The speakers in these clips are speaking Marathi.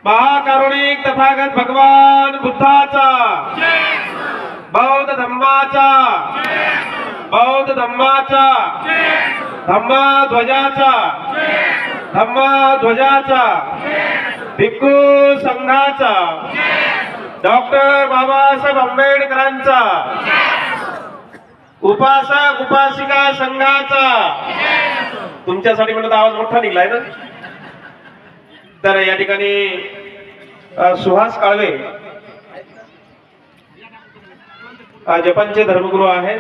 महाकारुणिक तथागत भगवान बुद्धाचा, बौद्ध धम्माचा, बौद्ध धम्माचा, धम्मध्वजाचा, धम्मध्वजाचा, भिक्खू संघाचा, डॉक्टर बाबासाहेब आंबेडकरांचा, उपासक उपासिका संघाचा. तुमच्यासाठी म्हणत आवाज मोठा निघलाय ना. तर या ठिकाणी सुहास काळवे जपानचे धर्मगुरू आहेत.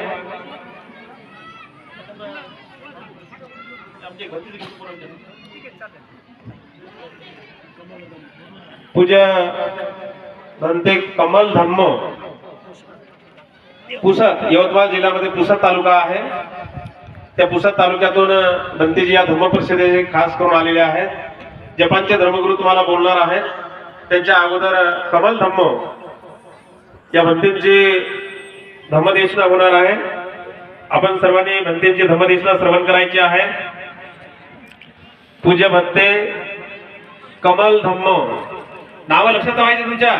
पूज्य भंते कमल धम्म पुसद, यवतमाळ जिल्ह्यामध्ये पुसद तालुका आहे. त्या पुसद तालुक्यातून भंतेजी या धम्म परिषदेचे खास करून आलेले आहेत. जपानचे धर्मगुरू तुम्हाला बोलणार आहेत. त्यांच्या अगोदर कमल धम्म या भंतेची धम्मदेशना होणार आहे. आपण सर्वांनी भंतेची धम्मदेशना श्रवण करायची आहे. पूज्य भंते कमल धम्म, नाव लक्षात ठेवायचे तुमच्या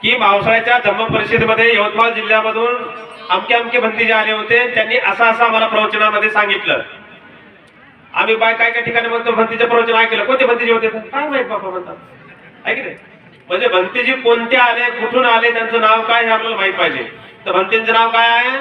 की पावसाळ्याच्या धम्म परिषदेमध्ये यवतमाळ जिल्ह्यामधून अमके अमके भंतेजी आले होते. त्यांनी असं आम्हाला प्रवचनामध्ये सांगितलं. आम्ही काय काय ठिकाणी म्हणतो भंतीचे प्रवचन ऐकलं. कोणते भंतेजी होते काय माहित बाबा म्हणतात, ऐकले. म्हणजे भंतेजी कोणते आले, कुठून आले, त्यांचं नाव काय हे आपल्याला माहित पाहिजे. तर भंतेंचं नाव काय आहे?